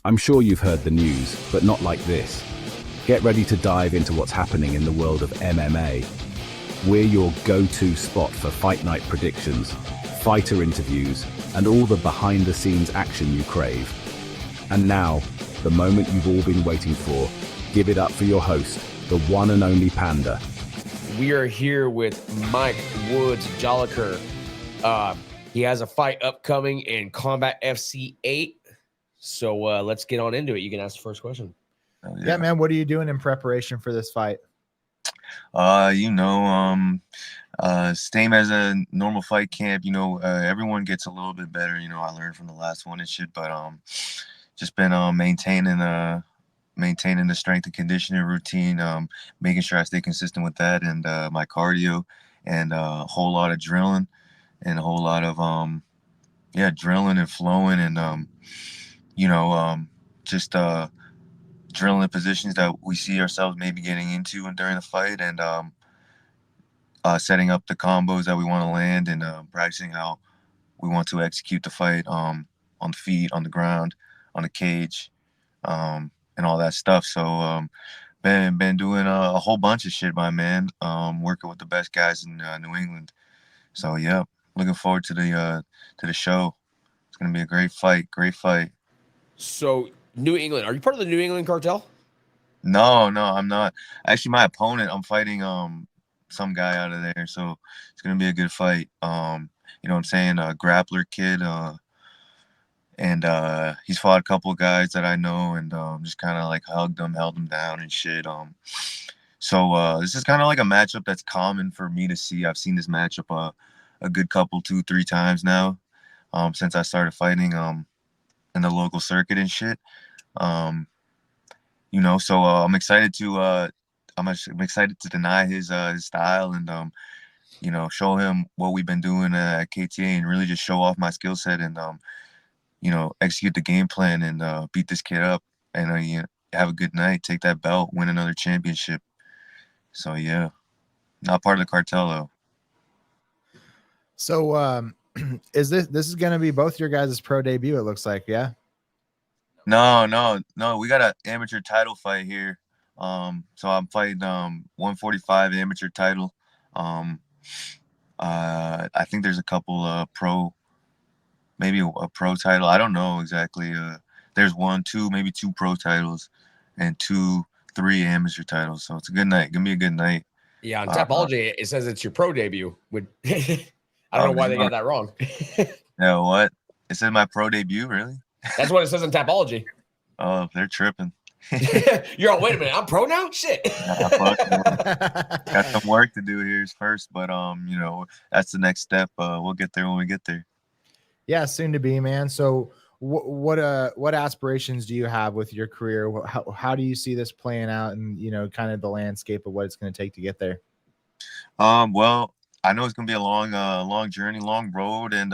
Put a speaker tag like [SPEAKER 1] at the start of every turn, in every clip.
[SPEAKER 1] I'm sure you've heard the news, but not like this. Get ready to dive into what's happening in the world of MMA. We're your go-to spot for fight night predictions, fighter interviews, and all the behind-the-scenes action you crave. And now, the moment you've all been waiting for. Give it up for your host, the one and only Panda.
[SPEAKER 2] We are here with Mike Woodz, Jolicoeur. He has a fight upcoming in Combat FC 8. So let's get on into it. You can ask the first question.
[SPEAKER 3] Yeah, man. What are you doing in preparation for this fight?
[SPEAKER 4] Same as a normal fight camp. Everyone gets a little bit better. I learned from the last one and shit, but just been maintaining the strength and conditioning routine, making sure I stay consistent with that, and my cardio, and a whole lot of drilling, and a whole lot of drilling and flowing, and just drilling positions that we see ourselves maybe getting into and during the fight, and setting up the combos that we want to land, and practicing how we want to execute the fight on the feet, on the ground, on the cage, and all that stuff. So been doing a whole bunch of shit, my man. Working with the best guys in New England. So yeah, looking forward to the show. It's gonna be a great fight.
[SPEAKER 2] So New England, are you part of the New England cartel?
[SPEAKER 4] No, I'm not. Actually, my opponent, I'm fighting some guy out of there, so it's gonna be a good fight. You know what I'm saying? A grappler kid, and he's fought a couple of guys that I know, and just kind of like held them down and shit. So this is kind of like a matchup that's common for me to see. I've seen this matchup a good couple, 2-3 times now, since I started fighting in the local circuit and shit. So I'm excited to deny his style, and show him what we've been doing at KTA, and really just show off my skill set, and execute the game plan, and beat this kid up, and have a good night, take that belt, win another championship. So yeah, not part of the cartel though.
[SPEAKER 3] So is this is going to be both your guys' pro debut, it looks like? Yeah.
[SPEAKER 4] No, we got an amateur title fight here. So I'm fighting 145 amateur title. I think there's a couple maybe a pro title. I don't know exactly. There's 1, 2, maybe 2 pro titles, and 2, 3 amateur titles. So it's a good night. Gonna be a good night.
[SPEAKER 2] Yeah, on Tapology, it says it's your pro debut. I don't know why they got that wrong.
[SPEAKER 4] Yeah, what? It said my pro debut, really?
[SPEAKER 2] That's what it says on Tapology.
[SPEAKER 4] Oh, they're tripping.
[SPEAKER 2] You're all, wait a minute, I'm pro now? Shit.
[SPEAKER 4] Got some work to do here first, but that's the next step. We'll get there when we get there.
[SPEAKER 3] Yeah, soon to be, man. So what aspirations do you have with your career? How do you see this playing out, and kind of the landscape of what it's going to take to get there?
[SPEAKER 4] Well, I know it's gonna be a long journey, long road, and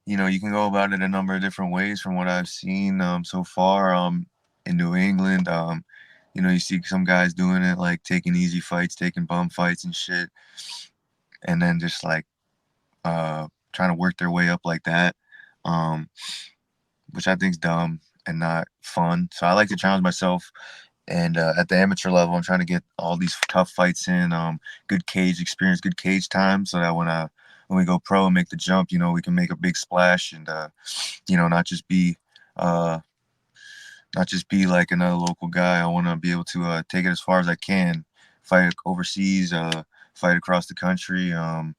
[SPEAKER 4] you can go about it a number of different ways from what I've seen so far in New England. You see some guys doing it, like taking easy fights, taking bum fights and shit, and then just like trying to work their way up like that, which I think is dumb and not fun. So I like to challenge myself. And at the amateur level, I'm trying to get all these tough fights in, good cage experience, good cage time, so that when we go pro and make the jump, we can make a big splash, and not just be like another local guy. I want to be able to take it as far as I can, fight overseas, fight across the country, and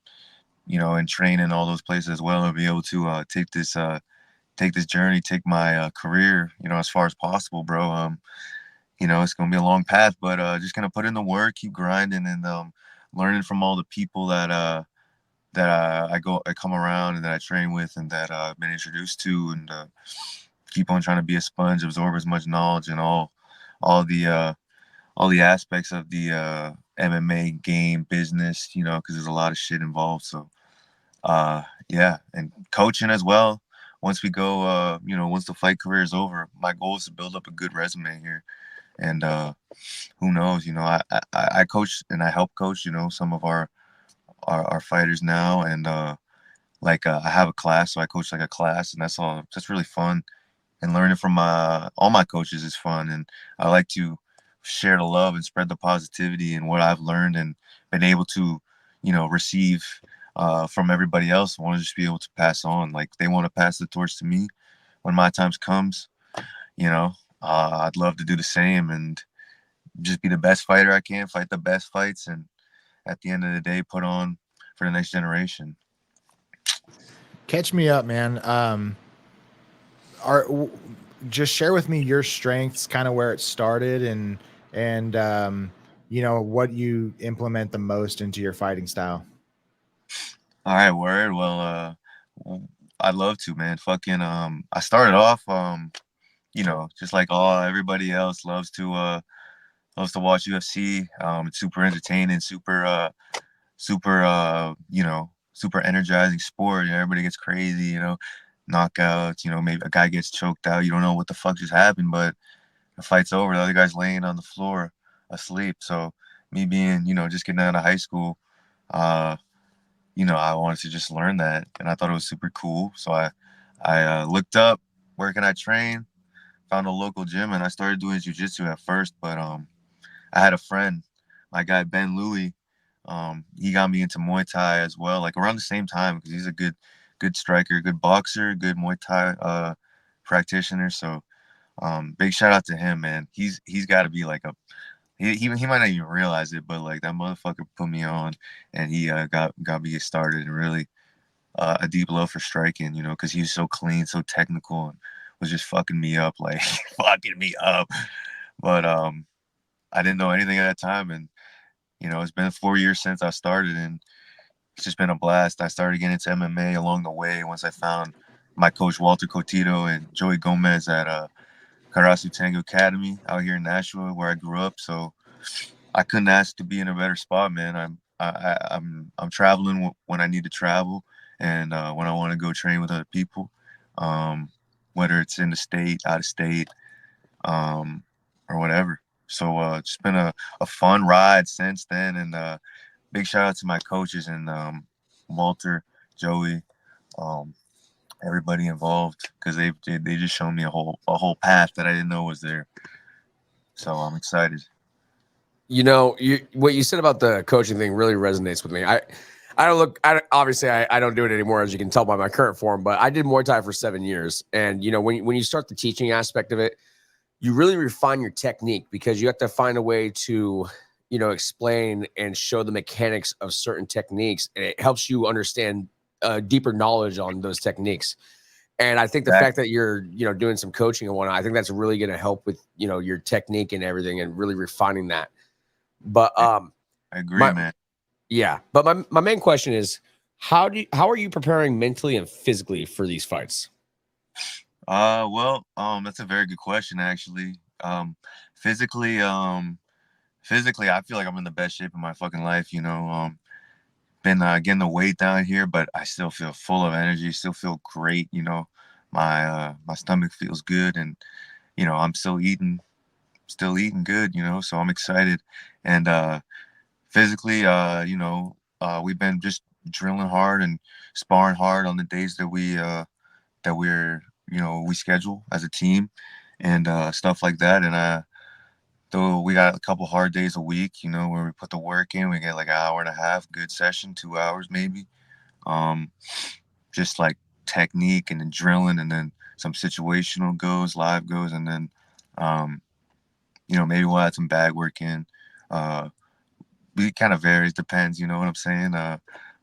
[SPEAKER 4] train in all those places as well, and be able to take this journey, take my career, as far as possible, bro. It's gonna be a long path, but just gonna put in the work, keep grinding, and learning from all the people that I come around and that I train with, and that I've been introduced to, and keep on trying to be a sponge, absorb as much knowledge and all the aspects of the MMA game business, because there's a lot of shit involved. So and coaching as well. Once we go, once the fight career is over, my goal is to build up a good resume here. And who knows, I coach and I help coach, some of our fighters now. And I have a class, so I coach like a class, and that's really fun. and learning from all my coaches is fun. And I like to share the love and spread the positivity and what I've learned and been able to, receive from everybody else. I want to just be able to pass on. Like they want to pass the torch to me when my times comes. I'd love to do the same and just be the best fighter I can, fight the best fights, and at the end of the day, put on for the next generation.
[SPEAKER 3] Catch me up, man. Just share with me your strengths, kind of where it started, and what you implement the most into your fighting style.
[SPEAKER 4] All right, word. Well, I'd love to, man. Fucking, I started off, just like everybody else loves to watch UFC. It's super entertaining, super, super energizing sport. Everybody gets crazy, knockouts. Maybe a guy gets choked out. You don't know what the fuck just happened, but the fight's over. The other guy's laying on the floor asleep. So me being, just getting out of high school, I wanted to just learn that, and I thought it was super cool. So I looked up where can I train, found a local gym, and I started doing jiu-jitsu at first. But I had a friend, my guy Ben Louie. He got me into Muay Thai as well, like around the same time, because he's a good striker, good boxer, good Muay Thai practitioner. So big shout out to him, man. He's got to be like he might not even realize it, but like that motherfucker put me on, and he got me started, and really a deep love for striking, because he was so clean, so technical, and was just fucking me up, like fucking me up. But I didn't know anything at that time, and it's been 4 years since I started, and it's just been a blast. I started getting into MMA along the way once I found my coach Walter Cotito and Joey Gomez at Karasu Tango Academy out here in Nashville, where I grew up. So I couldn't ask to be in a better spot, man. I'm traveling when I need to travel, and when I want to go train with other people, whether it's in the state, out of state, or whatever. So it's been a fun ride since then, and big shout out to my coaches and Walter, Joey, everybody involved, because they just shown me a whole path that I didn't know was there. So I'm excited.
[SPEAKER 2] What you said about the coaching thing really resonates with me. Obviously I don't do it anymore, as you can tell by my current form, but I did Muay Thai for 7 years. And when you start the teaching aspect of it, you really refine your technique, because you have to find a way to, explain and show the mechanics of certain techniques. And it helps you understand deeper knowledge on those techniques. And I think the fact that you're, doing some coaching and whatnot, I think that's really going to help with, your technique and everything, and really refining that. But
[SPEAKER 4] I agree, man.
[SPEAKER 2] Yeah. But my main question is, how are you preparing mentally and physically for these fights?
[SPEAKER 4] Well, that's a very good question, actually. Physically, I feel like I'm in the best shape of my fucking life. Been getting the weight down here, but I still feel full of energy. Still feel great. My stomach feels good, and I'm still eating good. So I'm excited, and physically, we've been just drilling hard and sparring hard on the days that we schedule as a team, and stuff like that. And though we got a couple hard days a week, where we put the work in, we get like an hour and a half, good session, 2 hours maybe. Just like technique and then drilling, and then some situational goes, live goes, and then maybe we'll add some bag work in. It kind of varies, depends, you know what I'm saying?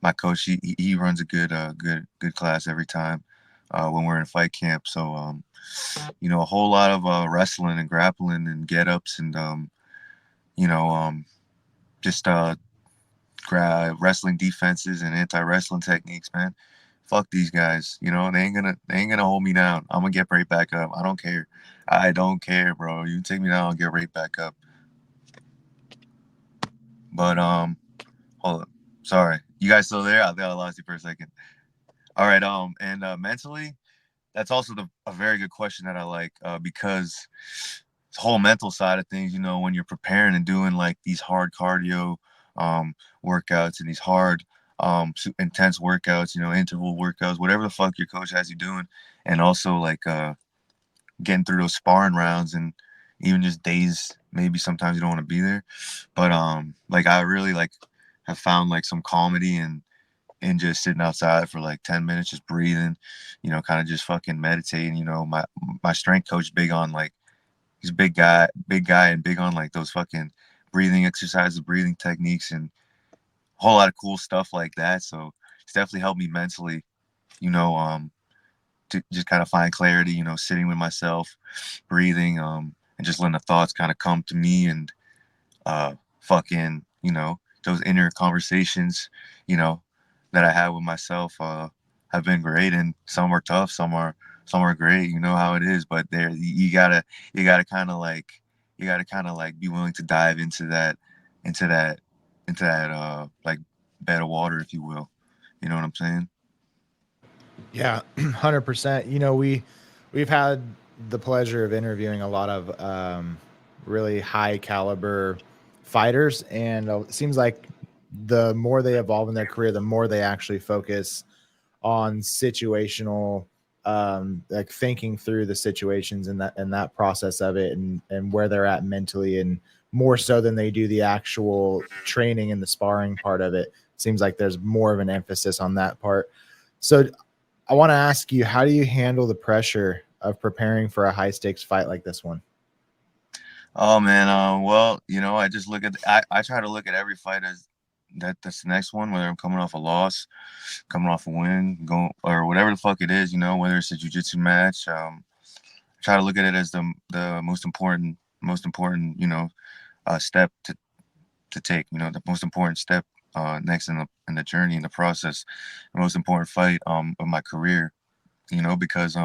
[SPEAKER 4] My coach, he runs a good class every time when we're in fight camp. So a whole lot of wrestling and grappling and get-ups, and just wrestling defenses and anti-wrestling techniques, man. Fuck these guys, they ain't gonna hold me down. I'm gonna get right back up. I don't care, bro. You take me down, I'll get right back up. But hold up, sorry, you guys still there? I think I lost you for a second. All right, and mentally, that's also a very good question that I like, because the whole mental side of things, when you're preparing and doing like these hard cardio workouts and these hard intense workouts, interval workouts, whatever the fuck your coach has you doing, and also like getting through those sparring rounds, and even just days maybe sometimes you don't want to be there. But like I really like have found like some comedy and just sitting outside for like 10 minutes, just breathing, you know, kind of just fucking meditating. You know, my strength coach big on like, he's a big guy and big on like those fucking breathing exercises, breathing techniques, and a whole lot of cool stuff like that. So it's definitely helped me mentally, you know, to just kind of find clarity, you know, sitting with myself, breathing, and just letting the thoughts kind of come to me, and fucking, you know, those inner conversations, you know, that I have with myself have been great, and some are tough, some are great, you know how it is. But there, you gotta kind of like, be willing to dive into that like bed of water, if you will. You know what I'm saying?
[SPEAKER 3] Yeah, 100%. You know, we've had the pleasure of interviewing a lot of really high caliber fighters, and it seems like the more they evolve in their career, the more they actually focus on situational, like thinking through the situations and that process of it, and where they're at mentally, and more so than they do the actual training and the sparring part of it. Seems like there's more of an emphasis on that part. So I want to ask you, how do you handle the pressure of preparing for a high stakes fight like this one?
[SPEAKER 4] Oh man, well, you know, I just look at I try to look at every fight as that's the next one, whether I'm coming off a loss, coming off a win, going or whatever the fuck it is, you know, whether it's a jiu-jitsu match. Try to look at it as the most important, you know, step to take, you know, the most important step next in the journey, in the process, the most important fight of my career, you know, because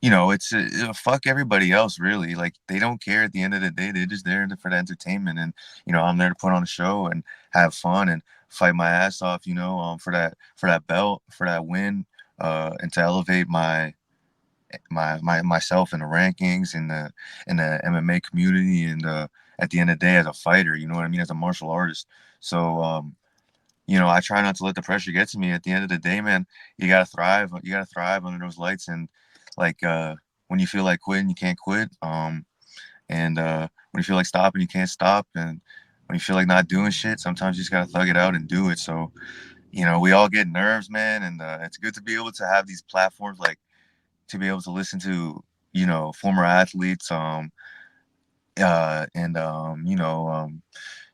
[SPEAKER 4] you know, it's fuck everybody else, really. Like, they don't care at the end of the day. They're just there for the entertainment, and you know, I'm there to put on a show and have fun and fight my ass off, you know, for that belt, for that win, and to elevate myself in the rankings, in the MMA community, and at the end of the day, as a fighter, you know what I mean, as a martial artist. So you know, I try not to let the pressure get to me. At the end of the day, man, you gotta thrive. You gotta thrive under those lights, and like when you feel like quitting, you can't quit. And when you feel like stopping, you can't stop. And when you feel like not doing shit, sometimes you just gotta thug it out and do it. So, you know, we all get nerves, man, and it's good to be able to have these platforms, like to be able to listen to, you know, former athletes, and you know,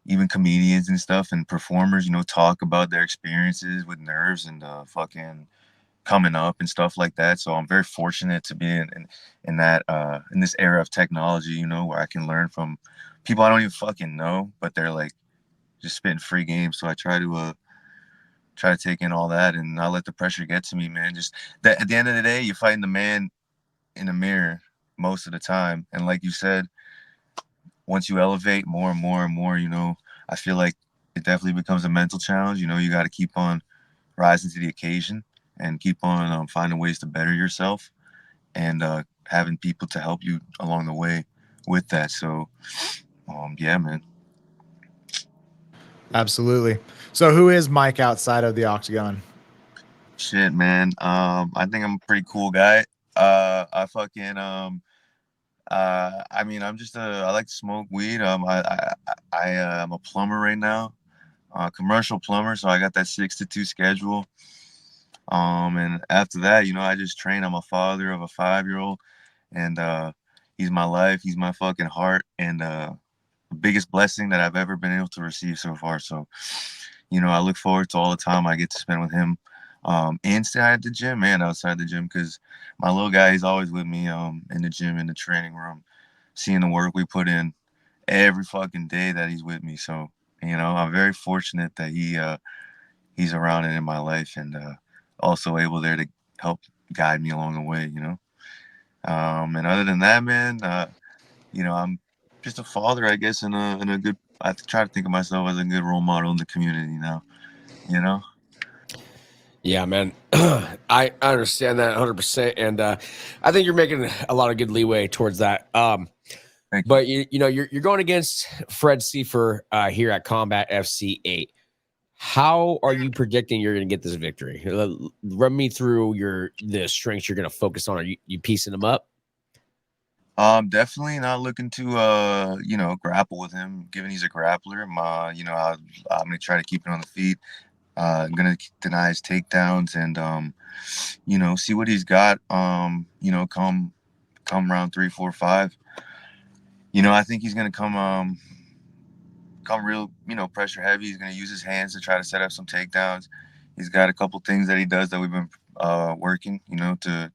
[SPEAKER 4] even comedians and stuff and performers, you know, talk about their experiences with nerves and fucking coming up and stuff like that. So I'm very fortunate to be in that in this era of technology, you know, where I can learn from people I don't even fucking know, but they're like just spitting free games. So I try to take in all that and not let the pressure get to me, man. Just that at the end of the day, you're fighting the man in the mirror most of the time. And like you said, once you elevate more and more and more, you know, I feel like it definitely becomes a mental challenge. You know, you got to keep on rising to the occasion and keep on finding ways to better yourself, and having people to help you along the way with that. So, yeah, man.
[SPEAKER 3] Absolutely. So who is Mike outside of the octagon?
[SPEAKER 4] Shit, man. I think I'm a pretty cool guy. I fucking I mean, I like to smoke weed. I'm a plumber right now, commercial plumber. So I got that 6 to 2 schedule. And after that, you know, I just train. I'm a father of a 5-year-old, and he's my life. He's my fucking heart, and the biggest blessing that I've ever been able to receive so far. So, you know, I look forward to all the time I get to spend with him, inside the gym and outside the gym, because my little guy, he's always with me, in the gym, in the training room, seeing the work we put in every fucking day that he's with me. So, you know, I'm very fortunate that he's around and in my life, and also able there to help guide me along the way, you know. And other than that, man, you know, I'm just a father, I guess, in a good. I try to think of myself as a good role model in the community now, you know.
[SPEAKER 2] Yeah, man. I understand that 100%. And I think you're making a lot of good leeway towards that.
[SPEAKER 4] Thank you.
[SPEAKER 2] But, you know, you're going against Fred Seifer here at Combat FC 8. How are you predicting you're going to get this victory? Run me through the strengths you're going to focus on. Are you piecing them up?
[SPEAKER 4] Definitely not looking to grapple with him, given he's a grappler. I'm gonna try to keep it on the feet. I'm gonna deny his takedowns and see what he's got. Come round 3, 4, 5. I think he's gonna come real, pressure heavy. He's gonna use his hands to try to set up some takedowns. He's got a couple things that he does that we've been working, to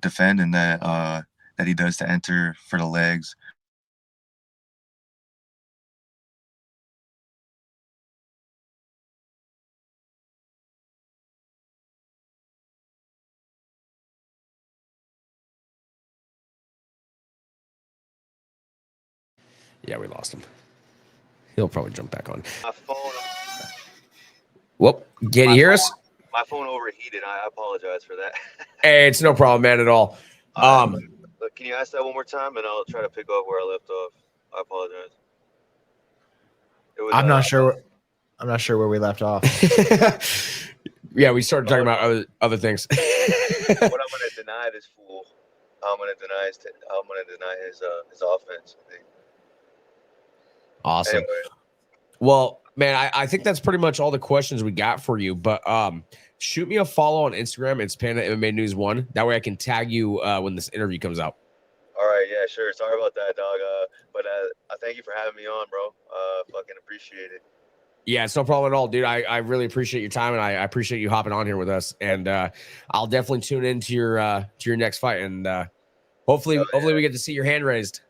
[SPEAKER 4] defend, and that he does to enter for the legs.
[SPEAKER 2] Yeah, we lost him. He'll probably jump back on.
[SPEAKER 4] My phone.
[SPEAKER 2] Whoop. Can you hear us?
[SPEAKER 4] My phone overheated. I apologize for that.
[SPEAKER 2] Hey, it's no problem, man, at all.
[SPEAKER 4] Can you ask that one more time, and I'll try to pick up where I left off. I apologize.
[SPEAKER 3] I'm not sure. I'm not sure where we left off.
[SPEAKER 2] Yeah, we started talking about other things.
[SPEAKER 4] What I'm gonna deny this fool. I'm gonna deny his offense.
[SPEAKER 2] Awesome.
[SPEAKER 4] Anyway.
[SPEAKER 2] Well, man, I think that's pretty much all the questions we got for you. But shoot me a follow on Instagram. It's PandaMMANews 1. That way I can tag you when this interview comes out.
[SPEAKER 4] All right, yeah, sure. Sorry about that, dog. But I thank you for having me on, bro. Fucking appreciate it.
[SPEAKER 2] Yeah, it's no problem at all, dude. I really appreciate your time, and I appreciate you hopping on here with us. And I'll definitely tune into your next fight, and hopefully we get to see your hand raised.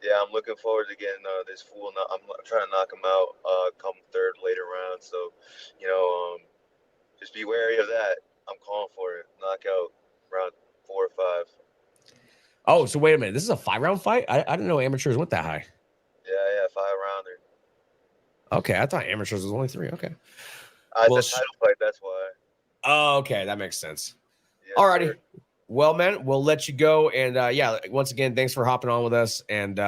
[SPEAKER 4] Yeah, I'm looking forward to getting this fool. I'm trying to knock him out come third, later round. So, just be wary of that. I'm calling for it. Knockout round 4 or 5.
[SPEAKER 2] Oh, so wait a minute. This is a 5-round fight? I didn't know amateurs went that high.
[SPEAKER 4] Yeah, 5-rounder.
[SPEAKER 2] Okay, I thought amateurs was only 3. Okay.
[SPEAKER 4] It's a title fight, that's why.
[SPEAKER 2] Oh, okay, that makes sense.
[SPEAKER 4] Yes,
[SPEAKER 2] Alrighty.
[SPEAKER 4] Sir.
[SPEAKER 2] Well, man, we'll let you go. And once again, thanks for hopping on with us. And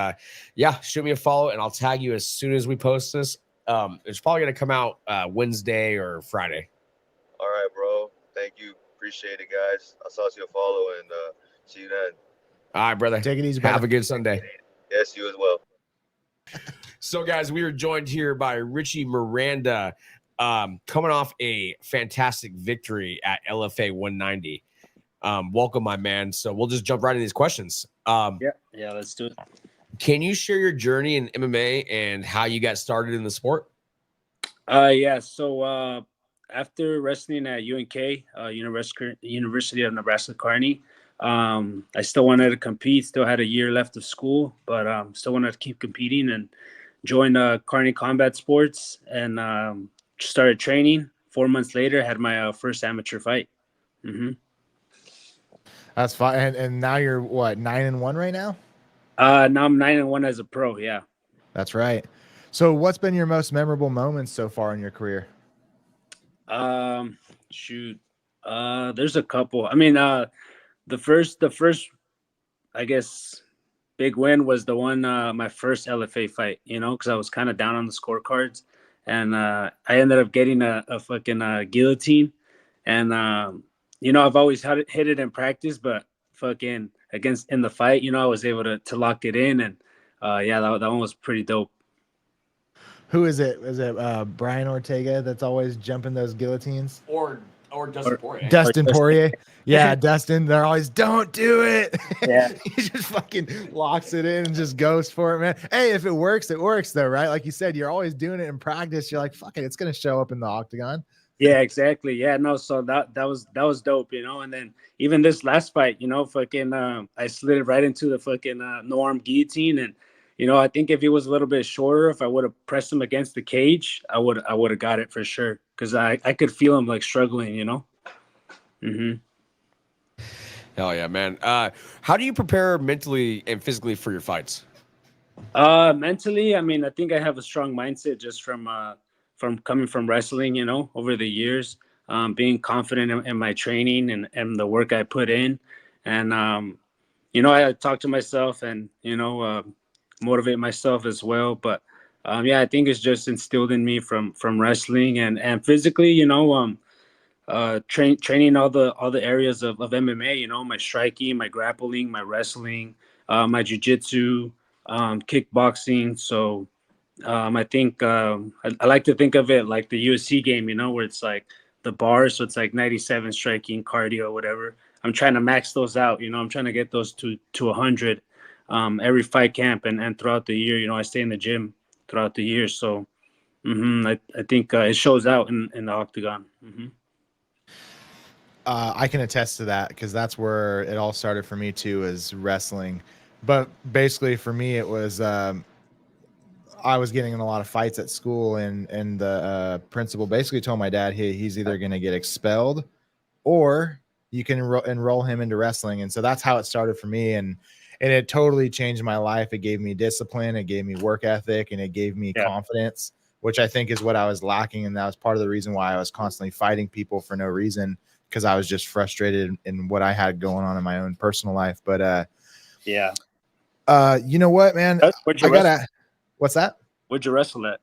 [SPEAKER 2] shoot me a follow, and I'll tag you as soon as we post this. It's probably gonna come out Wednesday or Friday.
[SPEAKER 4] All right, bro. Thank you. Appreciate it, guys. I'll toss you a follow and see you then.
[SPEAKER 2] All right, brother.
[SPEAKER 3] Take it easy,
[SPEAKER 2] Have
[SPEAKER 3] brother.
[SPEAKER 2] a good Sunday.
[SPEAKER 4] Yes, you as well.
[SPEAKER 2] So, guys, we are joined here by Richie Miranda, coming off a fantastic victory at LFA 190. Welcome, my man. So we'll just jump right into these questions.
[SPEAKER 5] Yeah, let's do it.
[SPEAKER 2] Can you share your journey in MMA and how you got started in the sport?
[SPEAKER 5] So after wrestling at UNK, University of Nebraska Kearney, I still wanted to compete, still had a year left of school, but still wanted to keep competing and joined Kearney Combat Sports and started training. 4 months later, had my first amateur fight. Mm-hmm.
[SPEAKER 3] That's fine. And now you're what, 9-1 right now?
[SPEAKER 5] Now I'm 9-1 as a pro. Yeah.
[SPEAKER 3] That's right. So what's been your most memorable moments so far in your career?
[SPEAKER 5] There's a couple. I mean, the first, I guess, big win was the one, my first LFA fight, because I was kind of down on the scorecards, and I ended up getting a fucking guillotine, and I've always hit it in practice, but fucking in the fight, I was able to lock it in, and that one was pretty dope.
[SPEAKER 3] Who is it? Is it Brian Ortega that's always jumping those guillotines?
[SPEAKER 2] Or Dustin Poirier.
[SPEAKER 3] Dustin Poirier. Yeah, Dustin. They're always, don't do it.
[SPEAKER 5] Yeah.
[SPEAKER 3] He just fucking locks it in and just goes for it, man. Hey, if it works though, right? Like you said, you're always doing it in practice. You're like, fuck it, it's gonna show up in the octagon.
[SPEAKER 5] Yeah, exactly. Yeah, no, so that was dope, and then even this last fight, I slid it right into the fucking no arm guillotine, and I think if he was a little bit shorter, if I would have pressed him against the cage, I would have got it for sure, because I could feel him like struggling, Mm-hmm.
[SPEAKER 2] Hell yeah, man. How do you prepare mentally and physically for your fights?
[SPEAKER 5] Mentally, I mean, I think I have a strong mindset just from coming from wrestling, over the years, being confident in my training and the work I put in. And, I talk to myself and, motivate myself as well. But Yeah, I think it's just instilled in me from wrestling and physically, you know, training all the areas of MMA, you know, my striking, my grappling, my wrestling, my jiu-jitsu, kickboxing. So I think I like to think of it like the UFC game, you know, where it's like the bars, so it's like 97 striking, cardio, whatever. I'm trying to max those out, you know. I'm trying to get those to 100 every fight camp and throughout the year. You know, I stay in the gym throughout the year, so I think it shows out in the octagon.
[SPEAKER 3] I can attest to that because that's where it all started for me too, is wrestling. But basically, for me, it was I was getting in a lot of fights at school, and the principal basically told my dad, "Hey, he's either going to get expelled, or you can enroll him into wrestling." And so that's how it started for me, and it totally changed my life. It gave me discipline, it gave me work ethic, and it gave me confidence, which I think is what I was lacking, and that was part of the reason why I was constantly fighting people for no reason, because I was just frustrated in what I had going on in my own personal life. But you know what, man? What's that?
[SPEAKER 5] Where'd you wrestle at?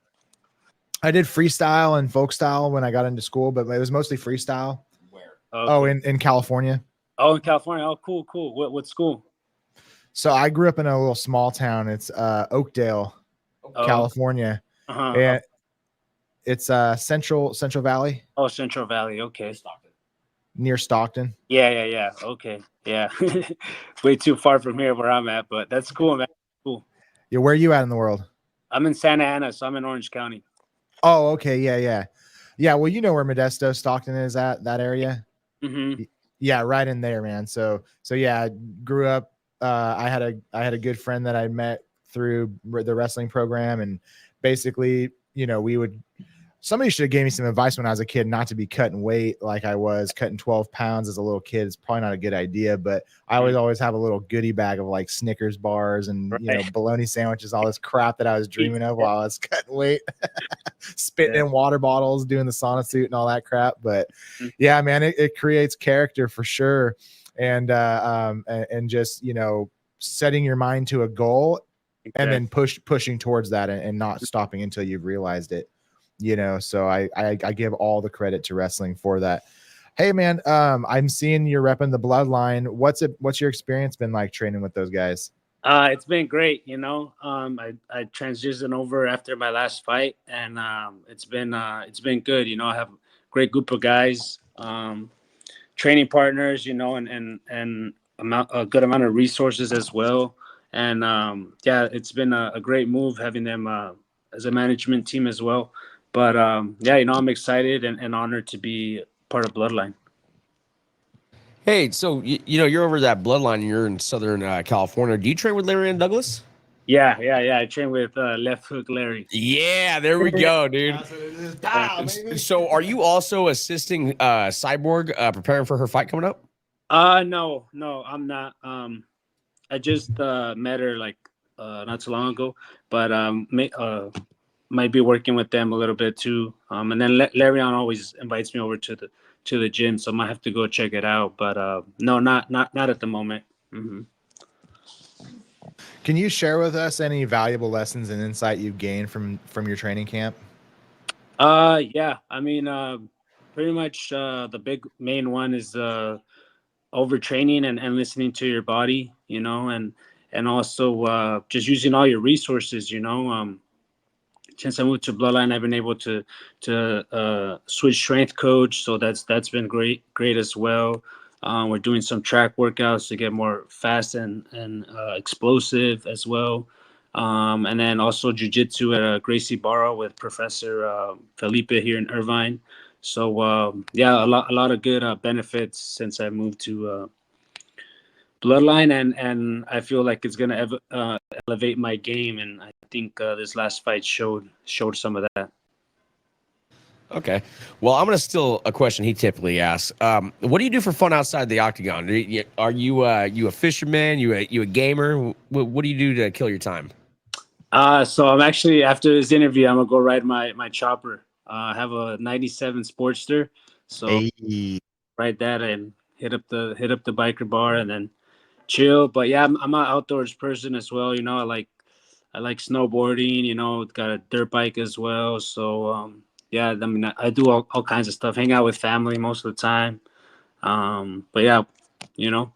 [SPEAKER 3] I did freestyle and folk style when I got into school, but it was mostly freestyle.
[SPEAKER 2] Where?
[SPEAKER 5] Okay.
[SPEAKER 3] Oh, in California.
[SPEAKER 5] Oh, in California. Oh, cool. What school?
[SPEAKER 3] So I grew up in a little small town. It's Oakdale, California. And it's Central Valley.
[SPEAKER 5] Oh, Central Valley. Okay.
[SPEAKER 3] Near Stockton.
[SPEAKER 5] Yeah. Okay. Yeah. Way too far from here where I'm at, but that's cool, man. Cool.
[SPEAKER 3] Yeah, where are you at in the world?
[SPEAKER 5] I'm in Santa Ana, so I'm in Orange County.
[SPEAKER 3] Oh, okay. Yeah. Well, you know where Modesto, Stockton is at, that area. Yeah, right in there, man. So yeah, I grew up. I had a good friend that I met through the wrestling program, and basically, you know, somebody should have gave me some advice when I was a kid not to be cutting weight like I was cutting 12 pounds as a little kid. It's probably not a good idea, but I would always have a little goodie bag of like Snickers bars and, you know, bologna sandwiches, all this crap that I was dreaming of while I was cutting weight, spitting in water bottles, doing the sauna suit and all that crap. But yeah, man, it creates character for sure. And just, you know, setting your mind to a goal and then pushing towards that and not stopping until you've realized it. You know, so I give all the credit to wrestling for that. Hey, man, I'm seeing you're repping the Bloodline. What's your experience been like training with those guys?
[SPEAKER 5] It's been great. You know, I transitioned over after my last fight, and it's been good. You know, I have a great group of guys, training partners. You know, and a good amount of resources as well. And yeah, it's been a great move having them as a management team as well. But yeah, you know, I'm excited and honored to be part of Bloodline.
[SPEAKER 2] Hey, so you know you're over that Bloodline. And you're in Southern California. Do you train with Larry and Douglas?
[SPEAKER 5] Yeah. I train with Left Hook Larry.
[SPEAKER 2] Yeah, there we go, dude. So, are you also assisting Cyborg preparing for her fight coming up?
[SPEAKER 5] No, I'm not. I just met her like not too long ago, but might be working with them a little bit too. And then Larion always invites me over to the gym, so I might have to go check it out. But no, not at the moment.
[SPEAKER 3] Can you share with us any valuable lessons and insight you've gained from your training camp?
[SPEAKER 5] Yeah. I mean, pretty much the big main one is overtraining and listening to your body, you know, and also just using all your resources, you know. Since I moved to Bloodline, I've been able to switch strength coach, so that's been great as well. We're doing some track workouts to get more fast and explosive as well, and then also jiu-jitsu at Gracie Barra with Professor Felipe here in Irvine. So yeah, a lot of good benefits since I moved to Bloodline, and I feel like it's gonna elevate my game, and I think this last fight showed some of that.
[SPEAKER 2] Okay, well, I'm gonna steal a question he typically asks. What do you do for fun outside the octagon? Are you a fisherman? You a gamer? What do you do to kill your time?
[SPEAKER 5] So I'm actually, after this interview, I'm gonna go ride my chopper. I have a '97 Sportster, so ride that and hit up the biker bar and then chill. But yeah, I'm an outdoors person as well. You know, I I like snowboarding. Got a dirt bike as well. So yeah, I mean, I do all kinds of stuff. Hang out with family most of the time. But yeah, you know,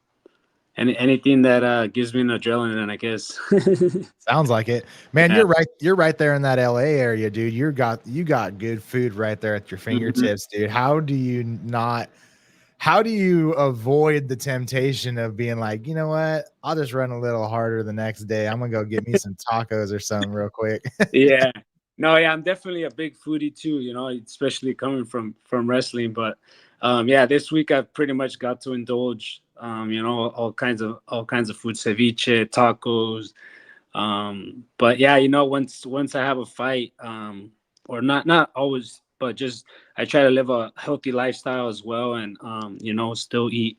[SPEAKER 5] anything that gives me an adrenaline, I guess.
[SPEAKER 3] Sounds like it, man.
[SPEAKER 5] Yeah.
[SPEAKER 3] You're right there in that LA area, dude. You got good food right there at your
[SPEAKER 5] Mhm.
[SPEAKER 3] fingertips, dude. How do you avoid the temptation of being like, you know what, I'll just run a little harder the next day, I'm gonna go get me some tacos or something real quick?
[SPEAKER 5] Yeah. No, yeah, I'm definitely a big foodie too, especially coming from wrestling. But yeah, this week I've pretty much got to indulge all kinds of food, ceviche, tacos. But yeah, once I have a fight, or not always, but just I try to live a healthy lifestyle as well, and still eat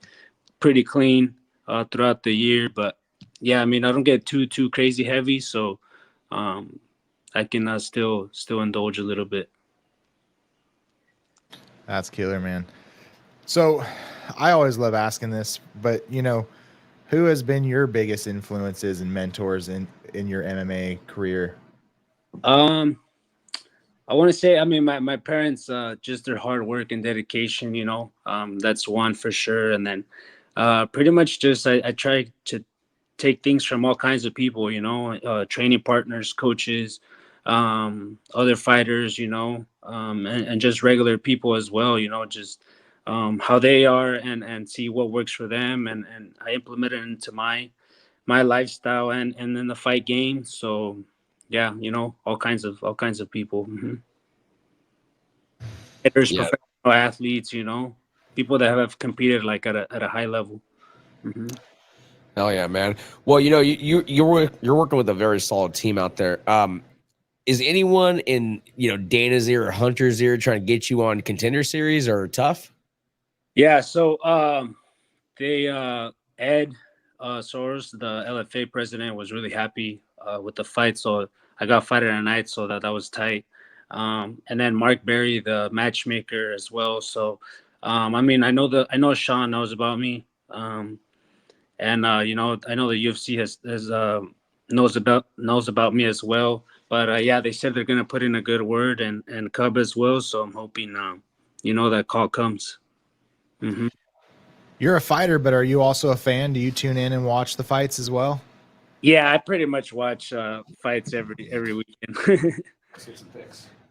[SPEAKER 5] pretty clean throughout the year. But yeah, I mean, I don't get too crazy heavy, so um I can still indulge a little bit.
[SPEAKER 3] That's killer, man. So I always love asking this, but who has been your biggest influences and mentors in your MMA career?
[SPEAKER 5] Um, I want to say, I mean, my parents, just their hard work and dedication, that's one for sure. And then, pretty much just I try to take things from all kinds of people, training partners, coaches, other fighters, and just regular people as well, just how they are, and see what works for them, and I implement it into my lifestyle, and then the fight game. So yeah, all kinds of people. Hitters,
[SPEAKER 2] Yeah.
[SPEAKER 5] professional athletes, people that have competed like at a high level. hmm
[SPEAKER 2] Hell yeah, man. Well, you're working with a very solid team out there. Is anyone in Dana's ear or Hunter's ear trying to get you on Contender Series or tough?
[SPEAKER 5] Yeah. So they Ed Soros, the LFA president, was really happy with the fight. So I got fighter tonight, so that was tight. And then Mark Berry, the matchmaker, as well. So I mean, I know Sean knows about me. And I know the UFC has knows about me as well. But yeah, they said they're gonna put in a good word, and Cub as well. So I'm hoping that call comes. hmm
[SPEAKER 3] You're a fighter, but are you also a fan? Do you tune in and watch the fights as well?
[SPEAKER 5] Yeah, I pretty much watch fights every weekend.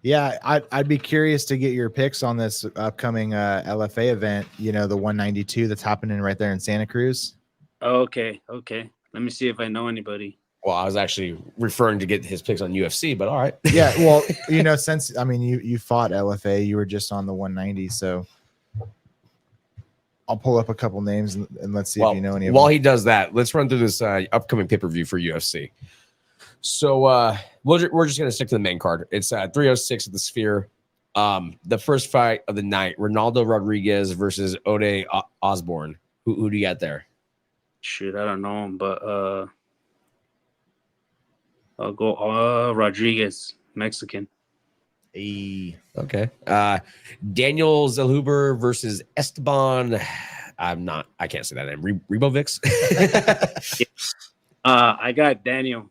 [SPEAKER 3] Yeah, I'd be curious to get your picks on this upcoming LFA event, the 192 that's happening right there in Santa Cruz.
[SPEAKER 5] Okay. Let me see if I know anybody.
[SPEAKER 2] Well, I was actually referring to get his picks on UFC, but all right.
[SPEAKER 3] Yeah, well, since you fought LFA, you were just on the 190, so I'll pull up a couple names and let's see if you know any of them.
[SPEAKER 2] While he does that, let's run through this upcoming pay-per-view for UFC. So we're just gonna stick to the main card. It's 306 at the Sphere. The first fight of the night: Ronaldo Rodriguez versus Ode Osborne. Who do you got there?
[SPEAKER 5] Shoot, I don't know him, but I'll go Rodriguez, Mexican.
[SPEAKER 3] Hey.
[SPEAKER 2] Okay. Daniel Zellhuber versus Esteban. I can't say that name. Rebovics.
[SPEAKER 5] I got Daniel.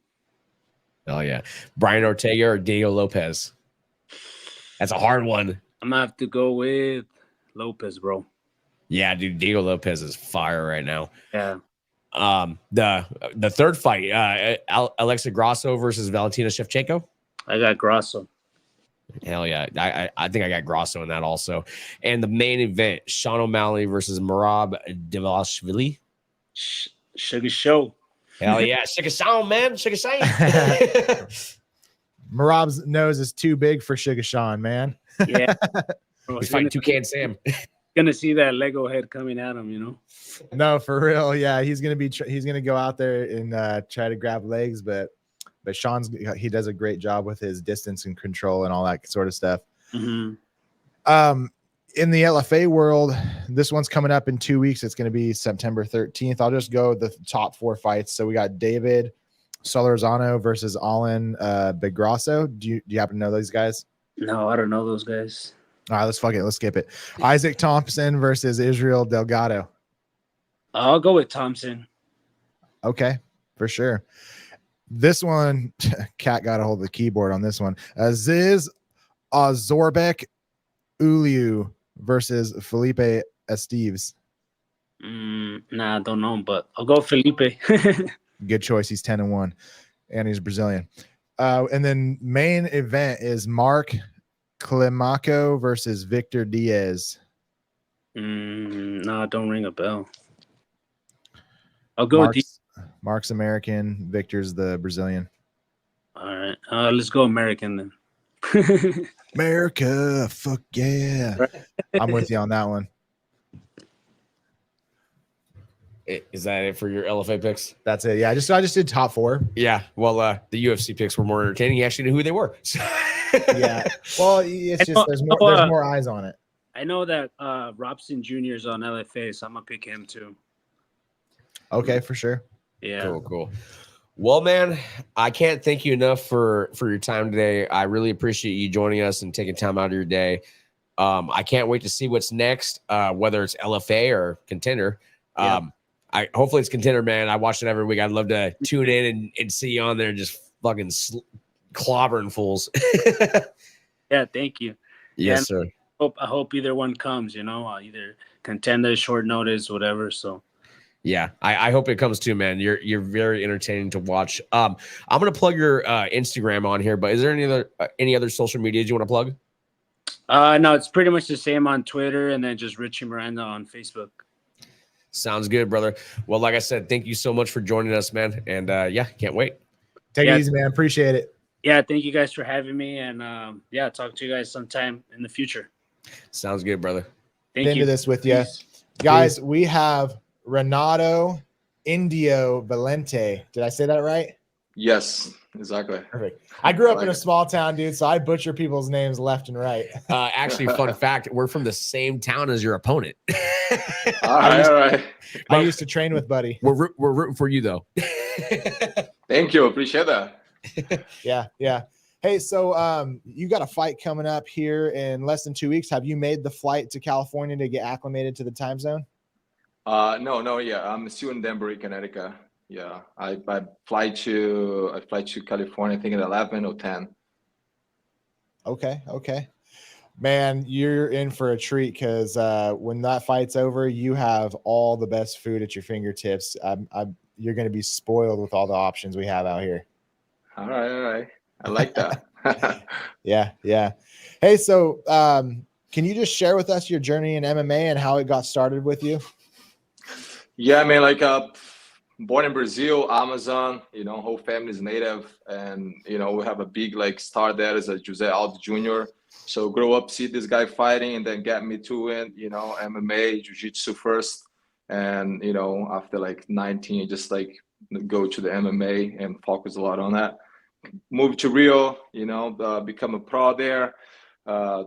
[SPEAKER 2] Oh yeah. Brian Ortega or Diego Lopez. That's a hard one.
[SPEAKER 5] I'm gonna have to go with Lopez, bro.
[SPEAKER 2] Yeah, dude. Diego Lopez is fire right now.
[SPEAKER 5] Yeah.
[SPEAKER 2] The third fight, Alexa Grasso versus Valentina Shevchenko.
[SPEAKER 5] I got Grasso.
[SPEAKER 2] Hell yeah. I think I got Grasso in that also. And the main event, Sean O'Malley versus Merab Dvalishvili.
[SPEAKER 5] Sugar Show.
[SPEAKER 2] Hell yeah. Sugar Sean, man. Sugar Sean.
[SPEAKER 3] Merab's nose is too big for Sugar Sean, man.
[SPEAKER 5] Yeah.
[SPEAKER 2] He's fighting Toucan Sam.
[SPEAKER 5] Gonna see that Lego head coming at him,
[SPEAKER 3] No, for real. Yeah, he's gonna go out there and try to grab legs, but he does a great job with his distance and control and all that sort of stuff.
[SPEAKER 5] Mm-hmm.
[SPEAKER 3] In the LFA world, this one's coming up in 2 weeks. It's going to be September 13th. I'll just go the top 4 fights. So we got David Solorzano versus Alan Begrasso. Do you happen to know those guys?
[SPEAKER 5] No, I don't know those guys.
[SPEAKER 3] All right, let's skip it. Isaac Thompson versus Israel Delgado.
[SPEAKER 5] I'll go with Thompson.
[SPEAKER 3] Okay, for sure. This one, Cat got a hold of the keyboard on this one. Aziz Zorbek Uliu versus Felipe Esteves.
[SPEAKER 5] Nah, I don't know, but I'll go Felipe.
[SPEAKER 3] Good choice. He's 10-1, and he's Brazilian. And then main event is Mark Climaco versus Victor Diaz.
[SPEAKER 5] Nah, don't ring a bell. I'll go with
[SPEAKER 3] Mark's American, Victor's the Brazilian.
[SPEAKER 5] All right, let's go American then.
[SPEAKER 3] America, fuck yeah.
[SPEAKER 5] Right.
[SPEAKER 3] I'm with you on that one.
[SPEAKER 2] Is that it for your LFA picks?
[SPEAKER 3] That's it. Yeah, I just did top 4.
[SPEAKER 2] Yeah. Well, the UFC picks were more entertaining. You actually knew who they were.
[SPEAKER 3] Yeah. Well, it's just there's more eyes on it.
[SPEAKER 5] I know that Robson Jr. is on LFA, so I'm gonna pick him too.
[SPEAKER 3] Okay, for sure.
[SPEAKER 5] Yeah.
[SPEAKER 2] Cool. Well, man, I can't thank you enough for your time today. I really appreciate you joining us and taking time out of your day. I can't wait to see what's next, whether it's LFA or Contender.
[SPEAKER 5] Yeah.
[SPEAKER 2] Hopefully it's Contender, man. I watch it every week. I'd love to tune in and see you on there just fucking clobbering fools.
[SPEAKER 5] Yeah, thank you.
[SPEAKER 2] Yes, sir.
[SPEAKER 5] I hope either one comes, either Contender, short notice, whatever. So
[SPEAKER 2] yeah, I hope it comes too, man. You're very entertaining to watch. I'm gonna plug your Instagram on here, but is there any other social medias you want to plug?
[SPEAKER 5] No, it's pretty much the same on Twitter, and then just Richie Miranda on Facebook.
[SPEAKER 2] Sounds good, brother. Well, like I said, thank you so much for joining us, man. And yeah, can't wait.
[SPEAKER 3] Take it easy, man. Appreciate it.
[SPEAKER 5] Yeah, thank you guys for having me, and talk to you guys sometime in the future.
[SPEAKER 2] Sounds good, brother.
[SPEAKER 5] Thank you.
[SPEAKER 3] Into this with you, guys. We have Renato Indio Valente. Did I say that right?
[SPEAKER 6] Yes, exactly.
[SPEAKER 3] Perfect. I grew up in a small town, dude, so I butcher people's names left and right.
[SPEAKER 2] Actually, fun fact, we're from the same town as your opponent.
[SPEAKER 6] All right.
[SPEAKER 3] I used to train with Buddy.
[SPEAKER 2] We're rooting for you, though.
[SPEAKER 6] Thank you. Appreciate that.
[SPEAKER 3] Yeah. Hey, so you got a fight coming up here in less than 2 weeks. Have you made the flight to California to get acclimated to the time zone?
[SPEAKER 6] No. Yeah, I'm still in Danbury, Connecticut. Yeah, I fly to California, I think at 11 or 10.
[SPEAKER 3] Okay. Man, you're in for a treat because when that fight's over, you have all the best food at your fingertips. You're going to be spoiled with all the options we have out here.
[SPEAKER 6] All right. I like that.
[SPEAKER 3] Yeah. Hey, so can you just share with us your journey in MMA and how it got started with you?
[SPEAKER 6] Yeah, man, born in Brazil, Amazon, whole family's native. And, we have a big star there as a Jose Aldo Jr. So grow up, see this guy fighting, and then get me to it, MMA, jiu-jitsu first. And, after 19, just go to the MMA and focus a lot on that. Moved to Rio, become a pro there,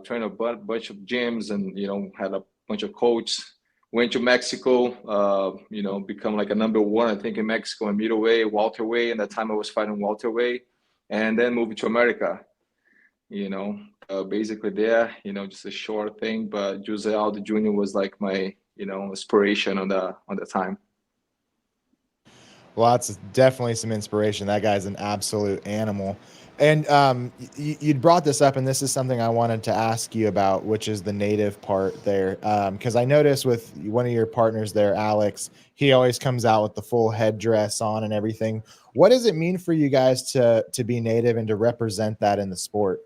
[SPEAKER 6] train a bunch of gyms and, had a bunch of coaches. Went to Mexico, become a number 1, I think, in Mexico in middleweight, welterweight. And that time I was fighting welterweight, and then moved to America. Basically there, just a short thing. But Jose Aldo Jr. was my, inspiration on the time.
[SPEAKER 3] Well, that's definitely some inspiration. That guy's an absolute animal. And you'd brought this up, and this is something I wanted to ask you about, which is the native part there. Because I noticed with one of your partners there, Alex, he always comes out with the full headdress on and everything. What does it mean for you guys to be native and to represent that in the sport?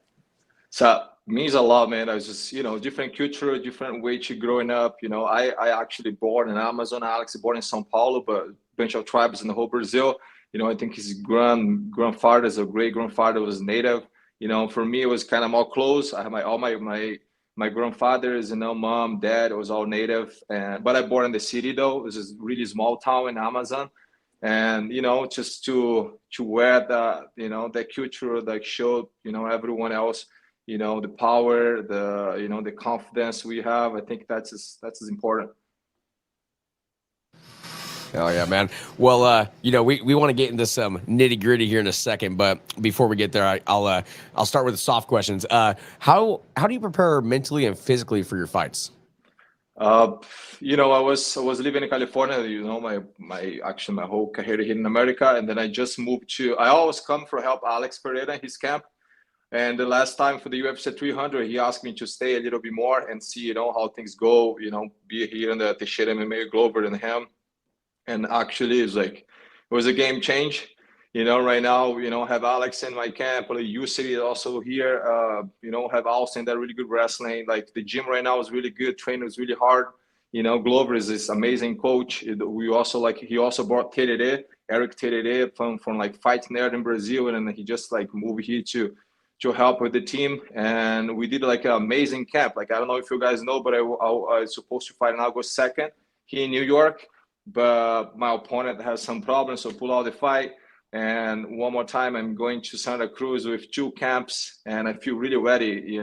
[SPEAKER 6] So it means a lot, man. I was just, different culture, different way to growing up. I actually born in Amazon. Alex born in São Paulo, but a bunch of tribes in the whole Brazil. I think his grandfather, a great grandfather, was native. For me, it was kind of more close. I have all my grandfathers, mom, dad, it was all native. But I born in the city though. It was a really small town in Amazon. And, just to wear the, the culture, show, everyone else, the power, the confidence we have. I think that's as important.
[SPEAKER 2] Oh yeah, man. Well, we want to get into some nitty gritty here in a second, but before we get there, I'll start with the soft questions. How do you prepare mentally and physically for your fights?
[SPEAKER 6] Uh, I was living in California. My whole career here in America, and then I just moved to. I always come for help Alex Pereira in his camp. And the last time for the UFC 300, he asked me to stay a little bit more and see, how things go. Be here in the Teixeira MMA Glover and him. And actually, it was a game change. Right now, have Alex in my camp. City is also here. Have Austin that really good wrestling. Like the gym right now is really good. Training is really hard. Glover is this amazing coach. We also he also brought Eric Terere from like Fight Nerd in Brazil, and then he just moved here to help with the team. And we did like an amazing camp. Like I don't know if you guys know, but I was supposed to fight in August 2nd here in New York, but my opponent has some problems, so pull out the fight. And one more time, I'm going to Santa Cruz with 2 camps, and I feel really ready,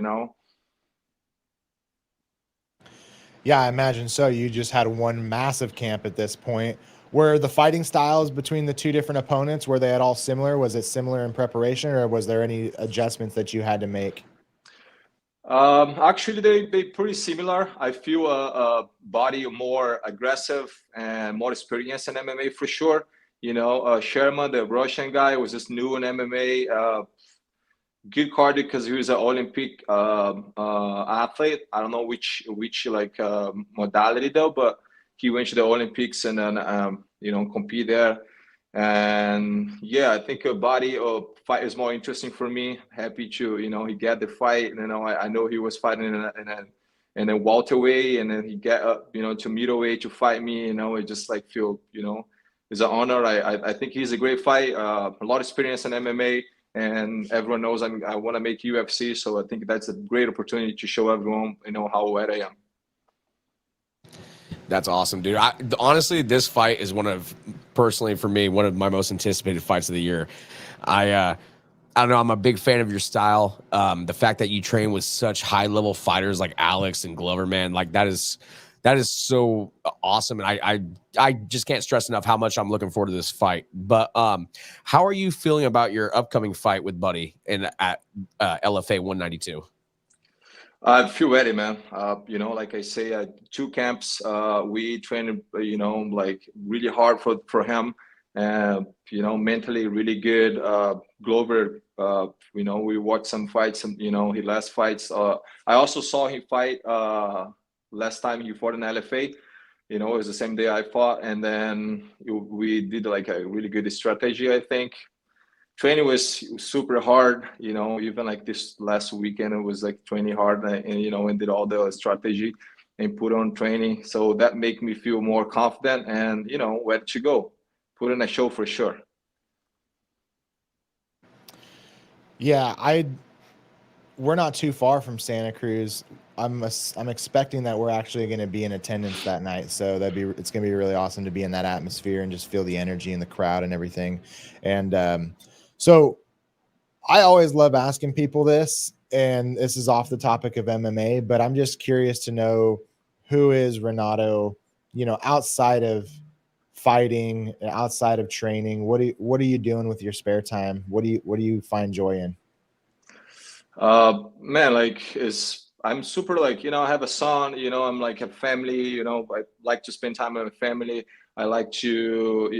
[SPEAKER 3] Yeah, I imagine so. You just had one massive camp at this point. Were the fighting styles between the 2 different opponents, were they at all similar? Was it similar in preparation, or was there any adjustments that you had to make?
[SPEAKER 6] Actually, they pretty similar. I feel a body more aggressive and more experienced in MMA for sure. Sherman, the Russian guy, was just new in MMA. Good cardio because he was an Olympic athlete. I don't know which modality though, but he went to the Olympics and then compete there. And yeah, I think a body fight is more interesting for me. Happy to he get the fight. And I know he was fighting in a welterweight, and then he get up to middleweight to fight me. It just feel it's an honor. I think he's a great fight. A lot of experience in MMA, and everyone knows I want to make UFC. So I think that's a great opportunity to show everyone how wet I am.
[SPEAKER 2] That's awesome, dude. Honestly, this fight is personally for me, one of my most anticipated fights of the year. I don't know. I'm a big fan of your style. The fact that you train with such high level fighters like Alex and Glover, man, like that is so awesome. And I just can't stress enough how much I'm looking forward to this fight. But how are you feeling about your upcoming fight with Buddy at LFA 192?
[SPEAKER 6] I feel ready, man. Like I say, 2 camps. We train, really hard for him. Mentally really good. Glover, we watched some fights, his last fights. I also saw him fight last time he fought in LFA. It was the same day I fought, and then we did like a really good strategy, I think. Training was super hard, even like this last weekend, it was like training hard and did all the strategy and put on training. So that made me feel more confident and, where to go, put in a show for sure.
[SPEAKER 3] Yeah, we're not too far from Santa Cruz. I'm expecting that we're actually going to be in attendance that night. So it's going to be really awesome to be in that atmosphere and just feel the energy in the crowd and everything. And, so I always love asking people this, and this is off the topic of MMA, but I'm just curious to know, who is Renato, outside of fighting, outside of training? What are you doing with your spare time? What do you find joy in?
[SPEAKER 6] Man, I'm super I have a son, I'm like a family, I like to spend time with my family. I like to,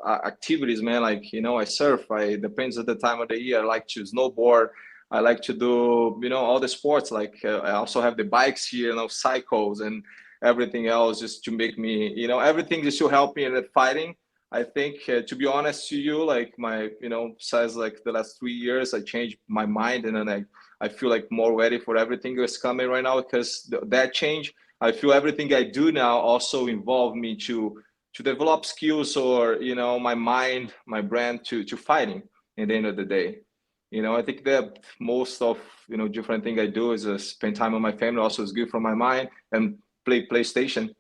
[SPEAKER 6] activities, man. I surf. Depends on the time of the year. I like to snowboard. I like to do, all the sports. I also have the bikes here, cycles and everything else, just to make me, everything just to help me in the fighting. I think, to be honest to you, my, since the last 3 years, I changed my mind, and then I feel more ready for everything that's coming right now, because that change. I feel everything I do now also involve me to develop skills, or my mind, my brand to fighting at the end of the day. I think that most of different thing I do is spend time with my family. Also is good for my mind, and play PlayStation.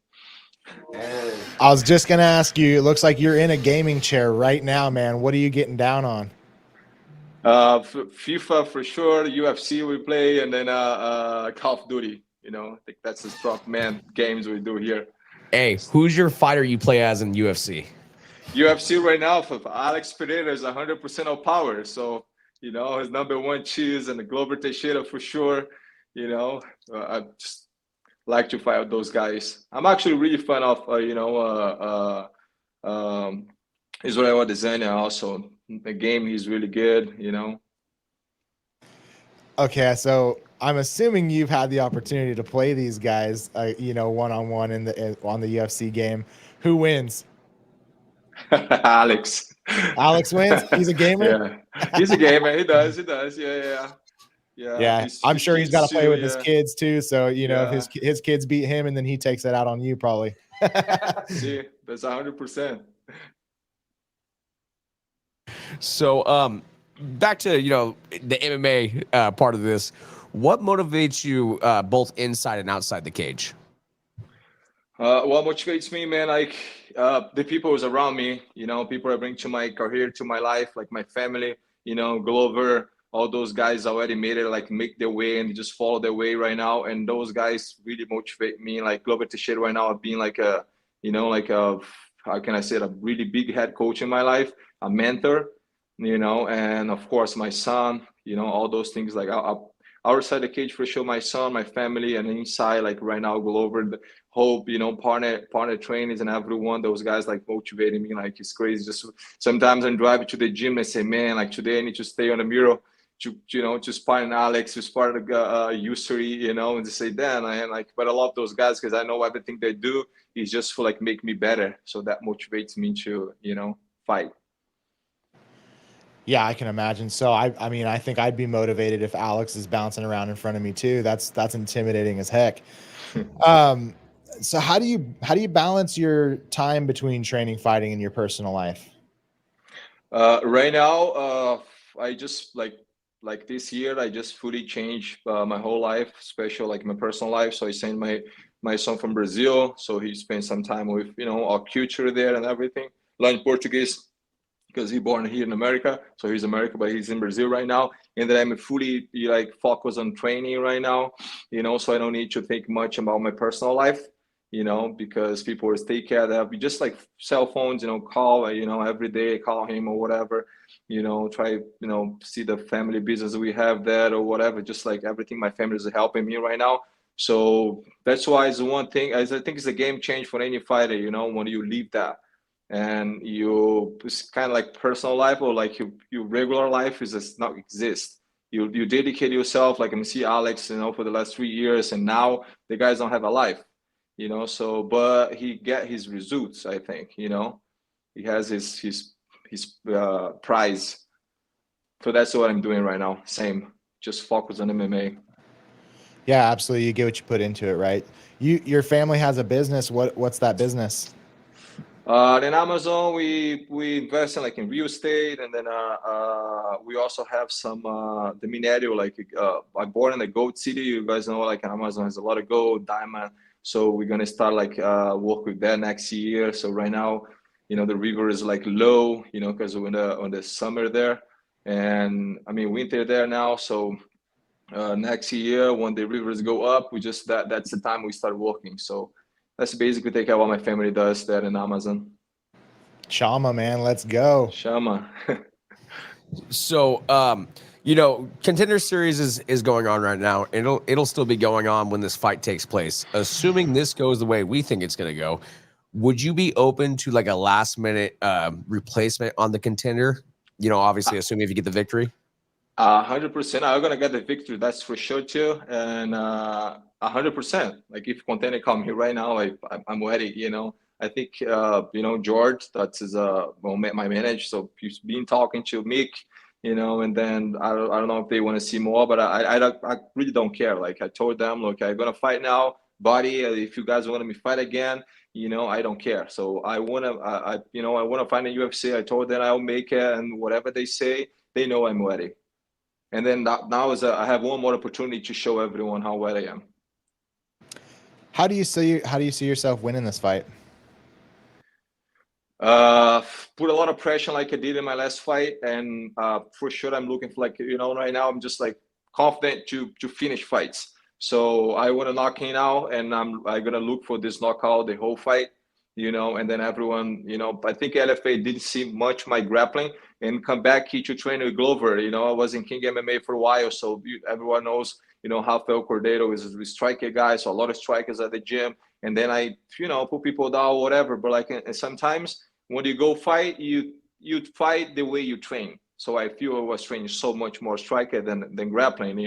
[SPEAKER 3] I was just gonna ask you, it looks like you're in a gaming chair right now, man. What are you getting down on?
[SPEAKER 6] FIFA for sure, UFC we play, and then Call of Duty. I think that's the strong man games we do here.
[SPEAKER 2] Hey, who's your fighter you play as in UFC?
[SPEAKER 6] UFC right now for Alex Pereira is 100% of power. So, his number 1 choose, and the Glover Teixeira for sure. like to fight with those guys. I'm actually really fan of Israel Adesanya also. The game, he's really good, you know.
[SPEAKER 3] Okay, so I'm assuming you've had the opportunity to play these guys, one-on-one on the UFC game. Who wins?
[SPEAKER 6] Alex.
[SPEAKER 3] Alex wins. He's a gamer.
[SPEAKER 6] Yeah, he's a gamer. He does. Yeah.
[SPEAKER 3] Yeah, I'm sure he's got to play with his kids too. So if his kids beat him, and then he takes it out on you, probably.
[SPEAKER 6] See, that's 100%.
[SPEAKER 2] So, back to the MMA part of this. What motivates you both inside and outside the cage?
[SPEAKER 6] What motivates me, man, like the people who's around me, people I bring to my career, to my life, like my family, Glover, all those guys already made it, like make their way and just follow their way right now. And those guys really motivate me. Like Glover Teixeira right now, being like how can I say it, a really big head coach in my life, a mentor, and of course my son, all those things. Like outside the cage for sure, my son, my family, and inside, like right now, Glover, the Hope, partner trainers and everyone, those guys like motivating me, like it's crazy. Just sometimes I'm driving to the gym and say, man, like today I need to stay on the mirror to spar in Alex, to spar the Usuri, and to say that. And like, but I love those guys because I know everything they do is just for like make me better. So that motivates me to, fight.
[SPEAKER 3] Yeah, I can imagine. So I mean, I think I'd be motivated if Alex is bouncing around in front of me too. That's intimidating as heck. So how do you balance your time between training, fighting, and your personal life?
[SPEAKER 6] Right now, I just like this year, I just fully changed my whole life, especially like my personal life. So I sent my son from Brazil, so he spent some time with our culture there and everything. Learn Portuguese because he's born here in America, so he's American, but he's in Brazil right now. And then I'm fully like focused on training right now, so I don't need to think much about my personal life, because people always take care of that. We just like cell phones, call, every day, call him or whatever, try, see the family business we have there or whatever, just like everything my family is helping me right now. So that's why it's one thing, as I think it's a game change for any fighter, when you leave that. And it's kind of like personal life or like your regular life is just not exist. You dedicate yourself, like I see Alex, for the last 3 years, and now the guys don't have a life, so, but he get his results, I think, he has his prize. So that's what I'm doing right now. Same, just focus on MMA.
[SPEAKER 3] Yeah, absolutely. You get what you put into it, right? Your family has a business. What's that business?
[SPEAKER 6] In Amazon, we invest in real estate, and then we also have some the mineral. Like I'm born in the gold city. You guys know, like Amazon has a lot of gold, diamond. So we're gonna start work with that next year. So right now, the river is like low, because we're on the summer there, and I mean winter there now. So next year when the rivers go up, that's the time we start working. So that's basically take out what my family does there in Amazon.
[SPEAKER 3] Shama, man, let's go.
[SPEAKER 6] Shama.
[SPEAKER 2] So, Contender Series is going on right now. It'll still be going on when this fight takes place. Assuming this goes the way we think it's going to go, would you be open to like a last minute replacement on the Contender? Obviously, assuming if you get the victory.
[SPEAKER 6] 100%. I'm gonna get the victory. That's for sure too. And 100%. Like if Contender come here right now, I'm ready. I think George, that's my manager. So he's been talking to Mick, and then I don't know if they want to see more, but I really don't care. Like I told them, look, I'm gonna fight now, buddy. If you guys want me to fight again, I don't care. So I wanna fight in UFC. I told them I'll make it, and whatever they say, they know I'm ready. And then now I have one more opportunity to show everyone how well I am.
[SPEAKER 3] How do you see yourself winning this fight?
[SPEAKER 6] Put a lot of pressure like I did in my last fight, and for sure I'm looking for right now I'm just like confident to finish fights. So I want to knock in out, and I'm gonna look for this knockout the whole fight, and then everyone, I think LFA didn't see much my grappling and come back here to train with Glover. I was in King MMA for a while, so everyone knows, Rafael Cordeiro is a striker guy, so a lot of strikers at the gym. And then I, put people down, whatever. But like, and sometimes when you go fight, you fight the way you train. So I feel I was training so much more striker than grappling,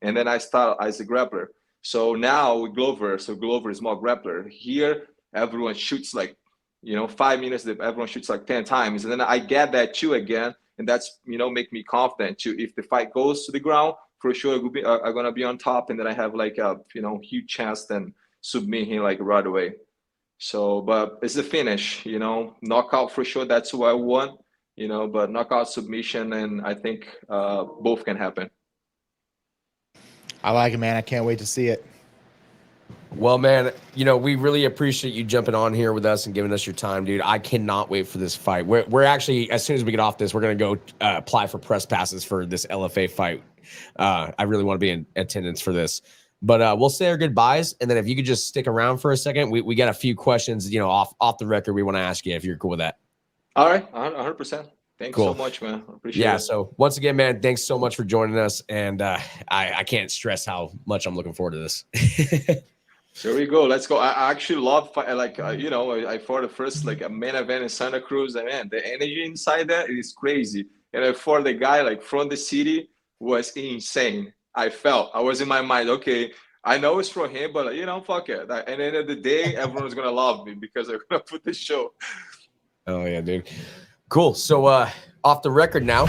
[SPEAKER 6] And then I start as a grappler. So now with Glover, Glover is more grappler. Here, everyone shoots like, 5 minutes, everyone shoots like 10 times. And then I get that too again. And that's, make me confident too. If the fight goes to the ground, for sure, I'm going to be on top. And then I have like a, huge chance then submit him like right away. So, but it's the finish, knockout for sure. That's who I want, but knockout, submission. And I think both can happen.
[SPEAKER 3] I like it, man. I can't wait to see it.
[SPEAKER 2] Well, man, we really appreciate you jumping on here with us and giving us your time, dude. I cannot wait for this fight. We're actually, as soon as we get off this, we're going to go apply for press passes for this LFA fight. I really want to be in attendance for this. But we'll say our goodbyes, and then if you could just stick around for a second, we got a few questions, off the record we want to ask you if you're cool with that.
[SPEAKER 6] All right, 100%. Thanks so much, man. I appreciate it.
[SPEAKER 2] So once again, man, thanks so much for joining us, and I can't stress how much I'm looking forward to this.
[SPEAKER 6] Here we go. Let's go. I actually love, I fought the first like a main event in Santa Cruz, and man, the energy inside that is crazy. And I fought the guy like from the city was insane. I was in my mind, okay, I know it's for him, but fuck it. At the end of the day, everyone's gonna love me because I'm gonna put the show.
[SPEAKER 2] Oh yeah, dude. Cool. So off the record now,